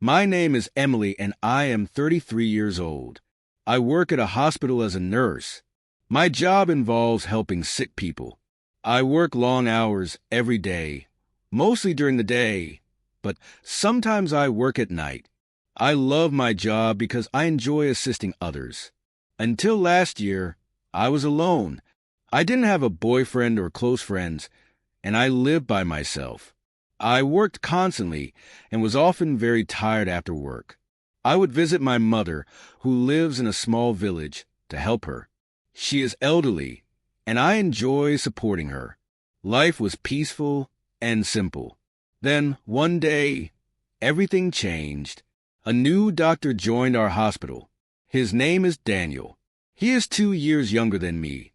My name is Emily and I am 33 years old. I work at a hospital as a nurse. My job involves helping sick people. I work long hours every day, mostly during the day, but sometimes I work at night. I love my job because I enjoy assisting others. Until last year, I was alone. I didn't have a boyfriend or close friends, and I lived by myself. I worked constantly and was often very tired after work. I would visit my mother, who lives in a small village, to help her. She is elderly, and I enjoy supporting her. Life was peaceful and simple. Then, one day, everything changed. A new doctor joined our hospital. His name is Daniel. He is 2 years younger than me,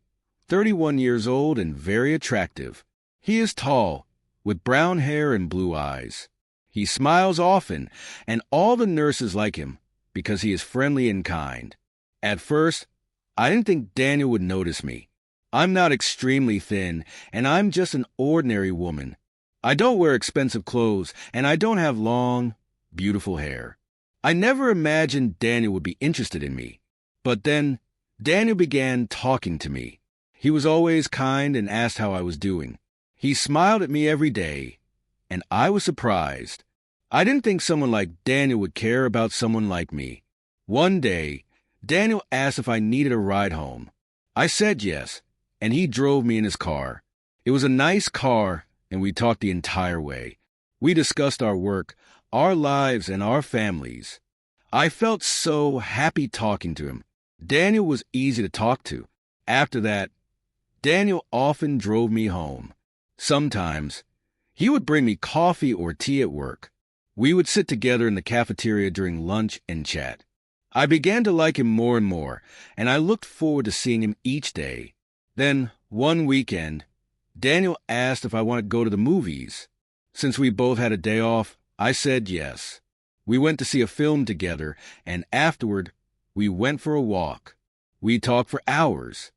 31 years old and very attractive. He is tall, with brown hair and blue eyes. He smiles often, and all the nurses like him because he is friendly and kind. At first, I didn't think Daniel would notice me. I'm not extremely thin, and I'm just an ordinary woman. I don't wear expensive clothes, and I don't have long, beautiful hair. I never imagined Daniel would be interested in me. But then, Daniel began talking to me. He was always kind and asked how I was doing. He smiled at me every day, and I was surprised. I didn't think someone like Daniel would care about someone like me. One day, Daniel asked if I needed a ride home. I said yes, and he drove me in his car. It was a nice car, and we talked the entire way. We discussed our work, our lives, and our families. I felt so happy talking to him. Daniel was easy to talk to. After that, Daniel often drove me home. Sometimes, he would bring me coffee or tea at work. We would sit together in the cafeteria during lunch and chat. I began to like him more and more, and I looked forward to seeing him each day. Then, one weekend, Daniel asked if I wanted to go to the movies. Since we both had a day off, I said yes. We went to see a film together, and afterward, we went for a walk. We talked for hours.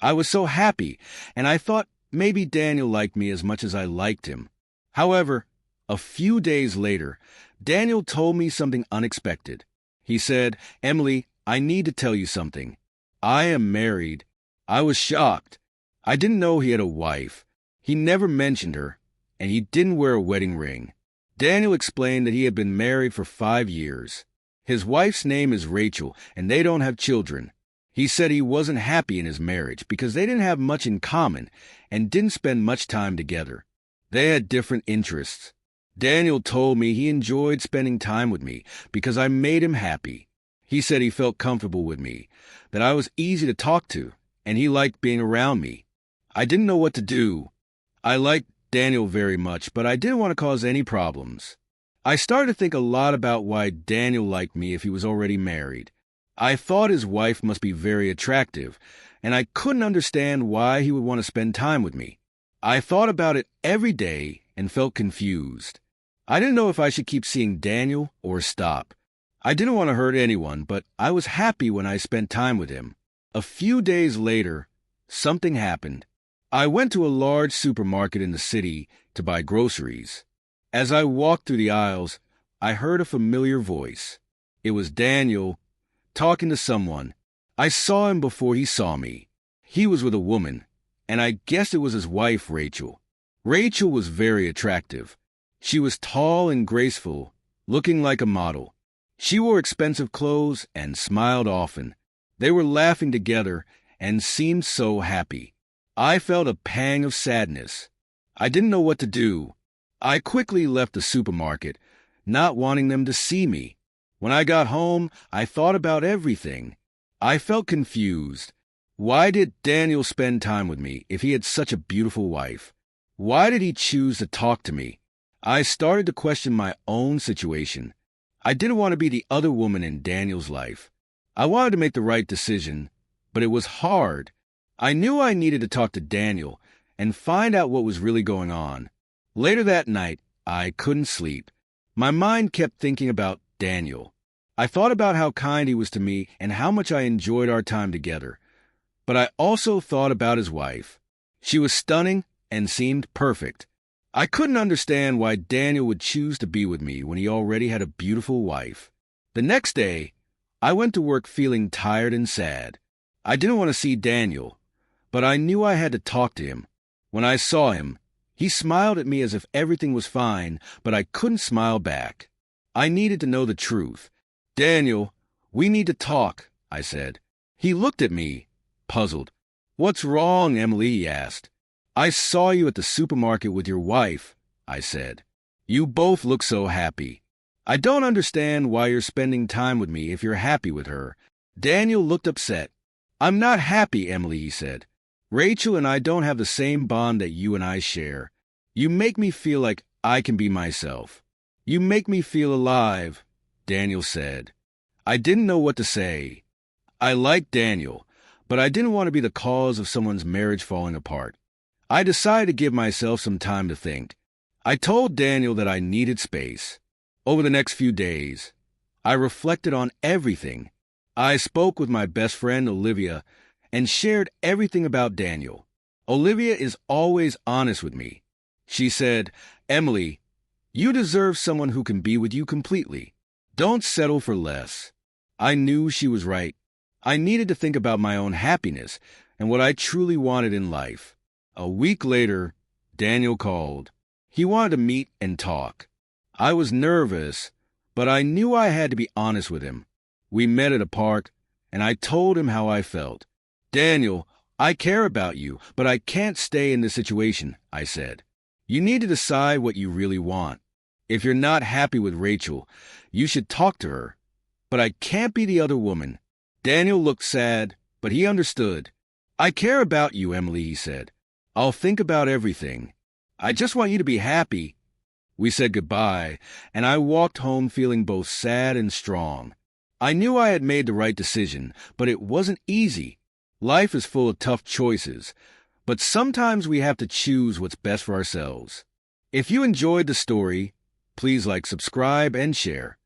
I was so happy, and I thought maybe Daniel liked me as much as I liked him. However, a few days later, Daniel told me something unexpected. He said, "Emily, I need to tell you something. I am married." I was shocked. I didn't know he had a wife. He never mentioned her, and he didn't wear a wedding ring. Daniel explained that he had been married for 5 years. His wife's name is Rachel, and they don't have children. He said he wasn't happy in his marriage because they didn't have much in common and didn't spend much time together. They had different interests. Daniel told me he enjoyed spending time with me because I made him happy. He said he felt comfortable with me, that I was easy to talk to, and he liked being around me. I didn't know what to do. I liked Daniel very much, but I didn't want to cause any problems. I started to think a lot about why Daniel liked me if he was already married. I thought his wife must be very attractive, and I couldn't understand why he would want to spend time with me. I thought about it every day and felt confused. I didn't know if I should keep seeing Daniel or stop. I didn't want to hurt anyone, but I was happy when I spent time with him. A few days later, something happened. I went to a large supermarket in the city to buy groceries. As I walked through the aisles, I heard a familiar voice. It was Daniel talking to someone. I saw him before he saw me. He was with a woman, and I guessed it was his wife, Rachel. Rachel was very attractive. She was tall and graceful, looking like a model. She wore expensive clothes and smiled often. They were laughing together and seemed so happy. I felt a pang of sadness. I didn't know what to do. I quickly left the supermarket, not wanting them to see me. When I got home, I thought about everything. I felt confused. Why did Daniel spend time with me if he had such a beautiful wife? Why did he choose to talk to me? I started to question my own situation. I didn't want to be the other woman in Daniel's life. I wanted to make the right decision, but it was hard. I knew I needed to talk to Daniel and find out what was really going on. Later that night, I couldn't sleep. My mind kept thinking about Daniel. I thought about how kind he was to me and how much I enjoyed our time together. But I also thought about his wife. She was stunning and seemed perfect. I couldn't understand why Daniel would choose to be with me when he already had a beautiful wife. The next day, I went to work feeling tired and sad. I didn't want to see Daniel, but I knew I had to talk to him. When I saw him, he smiled at me as if everything was fine, but I couldn't smile back. I needed to know the truth. "Daniel, we need to talk," I said. He looked at me, puzzled. "What's wrong, Emily?" he asked. "I saw you at the supermarket with your wife," I said. "You both look so happy. I don't understand why you're spending time with me if you're happy with her." Daniel looked upset. "I'm not happy, Emily," he said. "Rachel and I don't have the same bond that you and I share. You make me feel like I can be myself. You make me feel alive," Daniel said. I didn't know what to say. I liked Daniel, but I didn't want to be the cause of someone's marriage falling apart. I decided to give myself some time to think. I told Daniel that I needed space. Over the next few days, I reflected on everything. I spoke with my best friend, Olivia, and shared everything about Daniel. Olivia is always honest with me. She said, "Emily, you deserve someone who can be with you completely. Don't settle for less." I knew she was right. I needed to think about my own happiness and what I truly wanted in life. A week later, Daniel called. He wanted to meet and talk. I was nervous, but I knew I had to be honest with him. We met at a park, and I told him how I felt. "Daniel, I care about you, but I can't stay in this situation," I said. "You need to decide what you really want. If you're not happy with Rachel, you should talk to her. But I can't be the other woman." Daniel looked sad, but he understood. "I care about you, Emily," he said. "I'll think about everything. I just want you to be happy." We said goodbye, and I walked home feeling both sad and strong. I knew I had made the right decision, but it wasn't easy. Life is full of tough choices, but sometimes we have to choose what's best for ourselves. If you enjoyed the story, please subscribe, and share.